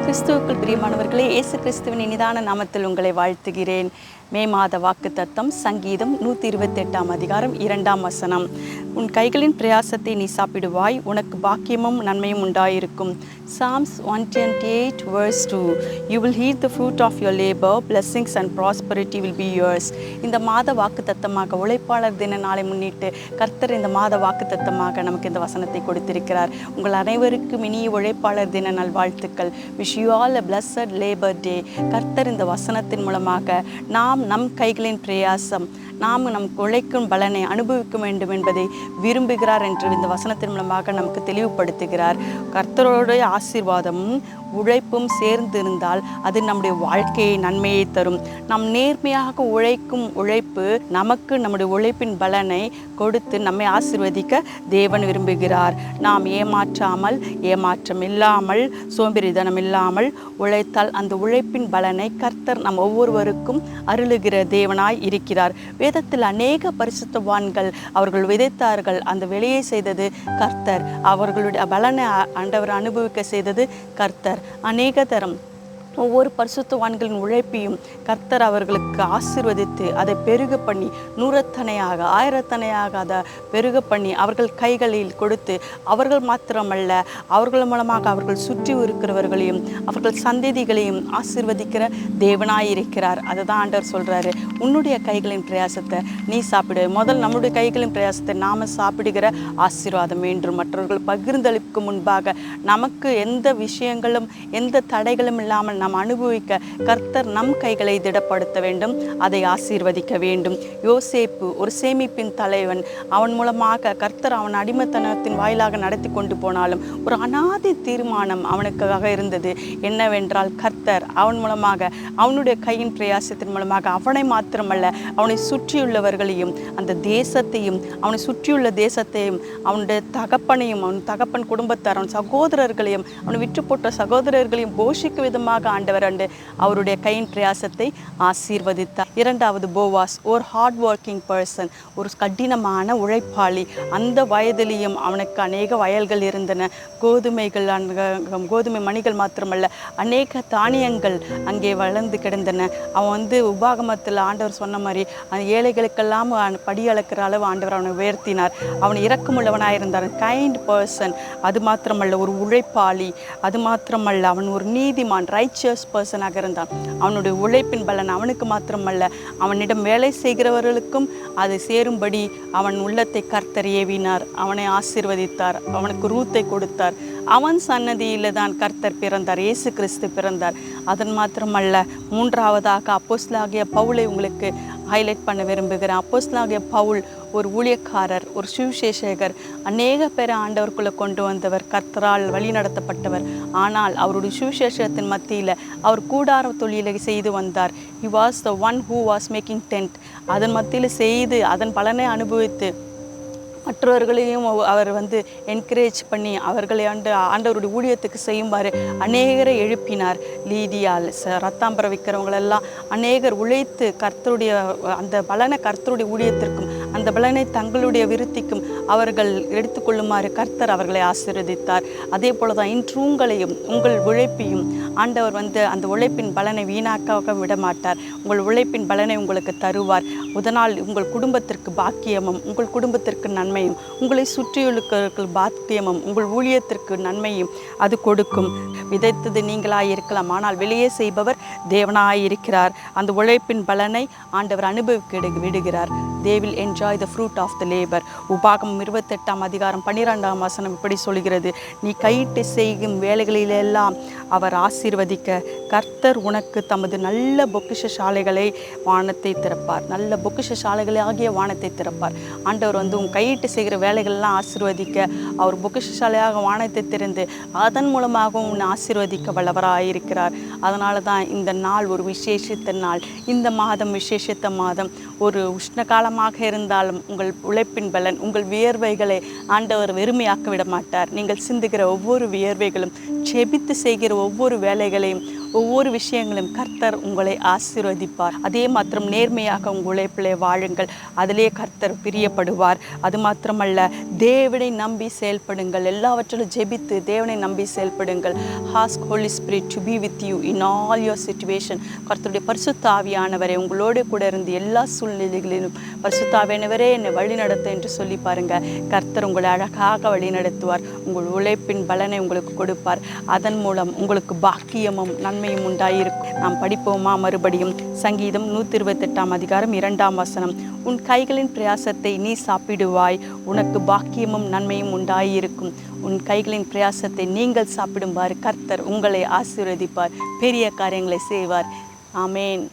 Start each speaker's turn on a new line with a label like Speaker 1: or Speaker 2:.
Speaker 1: கிறிஸ்துவுக்குள் பிரியமானவர்களே, இயேசு கிறிஸ்துவின் இனிதான நாமத்தில் உங்களை வாழ்த்துகிறேன். மே மாத வாக்குத்தத்தம் சங்கீதம் 128 அதிகாரம் 2 வசனம். உன் கைகளின் பிரயாசத்தை நீ சாப்பிடுவாய், உனக்கு பாக்கியமும் நன்மையும் உண்டாயிருக்கும். Psalms 128 verse 2. You will eat the fruit of your labor, blessings and prosperity will be yours. இந்த மாத வாக்குத்தத்தமாக உழைப்பாளர் தின நாளை முன்னிட்டு கர்த்தர் இந்த மாத வாக்குத்தத்தமாக நமக்கு இந்த வசனத்தை கொடுத்திருக்கிறார். உங்கள் அனைவருக்கும் இனிய உழைப்பாளர் தின நல்வாழ்த்துக்கள். Wish you all a blessed labor day. கர்த்தர் இந்த வசனத்தின் மூலமாக நாம் நம் கைகளின் பிரயாசம், நாம் நமக்கு உழைக்கும் பலனை அனுபவிக்க வேண்டும் என்பதை விரும்புகிறார் என்று இந்த வசனத்தின் மூலமாக நமக்கு தெளிவுபடுத்துகிறார். கர்த்தருடைய ஆசீர்வாதமும் உழைப்பும் சேர்ந்திருந்தால் அது நம்முடைய வாழ்க்கையை நன்மையை தரும். நாம் நேர்மையாக உழைக்கும் உழைப்பு நமக்கு நம்முடைய உழைப்பின் பலனை கொடுத்து நம்மை ஆசீர்வதிக்க தேவன் விரும்புகிறார். நாம் ஏமாற்றம் இல்லாமல் சோம்பேறித்தனம் இல்லாமல் உழைத்தால் அந்த உழைப்பின் பலனை கர்த்தர் நம் ஒவ்வொருவருக்கும் அருளுகிற தேவனாய் இருக்கிறார். வேதத்தில் அநேக பரிசுத்தவான்கள் அவர்கள் விதைத்தார்கள், அந்த வேலையை செய்தது கர்த்தர். அவர்களுடைய பலனை ஆண்டவர் அனுபவிக்க செய்தது கர்த்தர். அநேக தரம் ஒவ்வொரு பரிசுத்தவான்களின் உழைப்பையும் கர்த்தர் அவர்களுக்கு ஆசீர்வதித்து அதை பெருக பண்ணி 100 1000 அதை பெருக பண்ணி அவர்கள் கைகளில் கொடுத்து அவர்கள் மாத்திரமல்ல, அவர்கள் மூலமாக அவர்கள் சுற்றி இருக்கிறவர்களையும் அவர்கள் சந்ததிகளையும் ஆசீர்வதிக்கிற தேவனாயிருக்கிறார். அதை தான் ஆண்டவர் சொல்கிறாரு, உன்னுடைய கைகளின் பிரயாசத்தை நீ சாப்பிடு. முதல் நம்முடைய கைகளின் பிரயாசத்தை நாம் சாப்பிடுகிற ஆசீர்வாதம் வேண்டும். மற்றவர்கள் பகிர்ந்தளிக்கும் முன்பாக நமக்கு எந்த விஷயங்களும் எந்த தடைகளும் இல்லாமல் நாம் அனுபவிக்க கர்த்தர் நம் கைகளை திடப்படுத்த வேண்டும், அதை ஆசீர்வதிக்க வேண்டும். யோசேப்பு ஒரு சேமிப்பின் தலைவன். அவன் மூலமாக கர்த்தர் அவன் அடிமைத்தனத்தின் வாயிலாக நடத்தி கொண்டு போனாலும் ஒரு அநாதி தீர்மானம் அவனுக்காக இருந்தது. என்னவென்றால் கர்த்தர் அவன் மூலமாக அவனுடைய கையின் பிரயாசத்தின் மூலமாக அவனை மாத்திரமல்ல, அவனை சுற்றியுள்ளவர்களையும் அந்த தேசத்தையும் அவனை சுற்றியுள்ள தேசத்தையும் அவனுடைய தகப்பனையும் அவன் தகப்பன் குடும்பத்தார் அவன் சகோதரர்களையும் அவனை விற்று போட்ட சகோதரர்களையும் போஷிக்கும் விதமாக ஆண்டவர் அவருடைய கையின் பிரயாசத்தை ஆசீர்வதித்தார். இரண்டாவது போவாஸ், ஒரு ஹார்ட் ஒர்க்கிங் பர்சன், ஒரு கடினமான உழைப்பாளி. அந்த வயதிலேயும் அவனுக்கு அநேக வயல்கள் இருந்தன. கோதுமை மணிகள் மாத்திரமல்ல, அநேக தானியங்கள் அங்கே வளர்ந்து கிடந்தன. அவன் உபாகமத்தில் ஆண்டவர் சொன்ன மாதிரி அந்த ஏழைகளுக்கெல்லாம் படி அளக்கிற அளவு ஆண்டவர் அவனை உயர்த்தினார். அவன் இரக்கமுள்ளவனாயிருந்தான், கைண்ட் பர்சன். அது மாத்திரமல்ல, ஒரு உழைப்பாளி. அது மாத்திரமல்ல, அவன் ஒரு நீதிமான், ரைச்சியஸ் பர்சனாக இருந்தான். அவனுடைய உழைப்பின் பலன் அவனுக்கு மாத்திரமல்ல, அவனிடம் வேலை செய்கிறவர்களுக்கும் அது சேரும்படி அவன் உள்ளத்தை கர்த்தர் ஏவினார், அவனை ஆசீர்வதித்தார், அவனுக்கு ரூத்தை கொடுத்தார். அவன் சன்னதியில் தான் கர்த்தர் பிறந்தார், இயேசு கிறிஸ்து பிறந்தார். அதன் மாத்திரமல்ல, மூன்றாவதாக அப்போஸ்தலனாகிய பவுலை உங்களுக்கு ஹைலைட் பண்ண விரும்புகிறேன். அப்போஸ்தலனாகிய பவுல் ஒரு ஊழியக்காரர், ஒரு சுவிசேஷகர், அநேக பேரை ஆண்டவருக்குள்ளே கொண்டு வந்தவர், கர்த்தரால் வழி நடத்தப்பட்டவர். ஆனால் அவருடைய சுவிசேஷத்தின் மத்தியில் அவர் கூடார தொழிலை செய்து வந்தார். He was the one who was making tent. அதன் மத்தியில் செய்து அதன் பலனை அனுபவித்து மற்றவர்களையும் அவர் என்கரேஜ் பண்ணி அவர்களை ஆண்டவருடைய ஊழியத்துக்கு செய்யுமாறு அநேகரை எழுப்பினார். லீதியால் ரத்தாம்பரம் விற்கிறவங்களெல்லாம் அநேகர் உழைத்து கர்த்தருடைய அந்த பலனை கர்த்தருடைய ஊழியத்திற்கும் அந்த பலனை தங்களுடைய விருத்திக்கும் அவர்கள் எடுத்துக்கொள்ளுமாறு கர்த்தர் அவர்களை ஆசீர்வதித்தார். அதே போல தான் இன்று உங்களையும் உங்கள் உழைப்பையும் ஆண்டவர் அந்த உழைப்பின் பலனை வீணாக்க விட மாட்டார். உங்கள் உழைப்பின் பலனை உங்களுக்கு தருவார். அதனால் உங்கள் குடும்பத்திற்கு பாக்கியமும் உங்கள் குடும்பத்திற்கு நன்மையும் உங்களை சுற்றியுள்ள பாக்கியமும் உங்கள் ஊழியத்திற்கு நன்மையும் அது கொடுக்கும். விதைத்தது நீங்களாயிருக்கலாம், ஆனால் வெளியே செய்பவர் தேவனாயிருக்கிறார். அந்த உழைப்பின் பலனை ஆண்டவர் அனுபவிக்க விடுகிறார். They will enjoy the fruit of the labor. உபாகமம் 28 அதிகாரம் 12 வசனம் இப்படி சொல்கிறது, நீ கையிட்டு செய்யும் வேலைகளிலெல்லாம் அவர் ஆசீர்வதிக்க கர்த்தர் உனக்கு தமது நல்ல பொக்கிஷசாலைகளை வானத்தை திறப்பார். நல்ல பொக்கிஷசாலைகளை ஆகிய வானத்தை திறப்பார். ஆண்டவர் உன் கையிட்டு செய்கிற வேலைகள்லாம் ஆசீர்வதிக்க அவர் பொக்கிஷசாலையாக வானத்தை திறந்து அதன் மூலமாகவும் உன்னை ஆசீர்வதிக்க வல்லவராயிருக்கிறார். அதனால தான் இந்த நாள் ஒரு விசேஷித்த நாள். இந்த மாதம் விசேஷித்த மாதம். ஒரு உஷ்ண காலமாக இருந்தாலும் உங்கள் உழைப்பின் பலன் உங்கள் வியர்வைகளை ஆண்டவர் வெறுமையாக்க விட மாட்டார். நீங்கள் சிந்துகிற ஒவ்வொரு வியர்வைகளும், செபித்து செய்கிற ஒவ்வொரு வேலைகளையும் ஒவ்வொரு விஷயங்களும் கர்த்தர் உங்களை ஆசீர்வதிப்பார். அதே மாத்திரம் நேர்மையாக உங்கள் உழைப்பிலே வாழுங்கள், அதிலே கர்த்தர் பிரியப்படுவார். அது மாத்திரமல்ல, தேவனை நம்பி செயல்படுங்கள், எல்லாவற்றிலும் ஜெபித்து தேவனை நம்பி செயல்படுங்கள். Ask Holy Spirit to be with you in all your situation. கர்த்தருடைய பரிசுத்த ஆவியானவரே உங்களோடு கூட இருந்து எல்லா சூழ்நிலைகளிலும் பரிசுத்த ஆவியானவரே என்னை வழி நடத்த என்று சொல்லி பாருங்க. கர்த்தர் உங்களை அழகாக வழி நடத்துவார். உங்கள் உழைப்பின் பலனை உங்களுக்கு கொடுப்பார். அதன் மூலம் உங்களுக்கு பாக்கியமும் நன்மையும் உண்டாயிருக்கும். நாம் படிப்போமா மறுபடியும்? சங்கீதம் 128 அதிகாரம் 2 வசனம். உன் கைகளின் பிரயாசத்தை நீ சாப்பிடுவாய், உனக்கு பாக்கியமும் நன்மையும் உண்டாயிருக்கும். உன் கைகளின் பிரயாசத்தை நீங்கள் சாப்பிடுவார், கர்த்தர் உங்களை ஆசீர்வதிப்பார், பெரிய காரியங்களை செய்வார். ஆமேன்.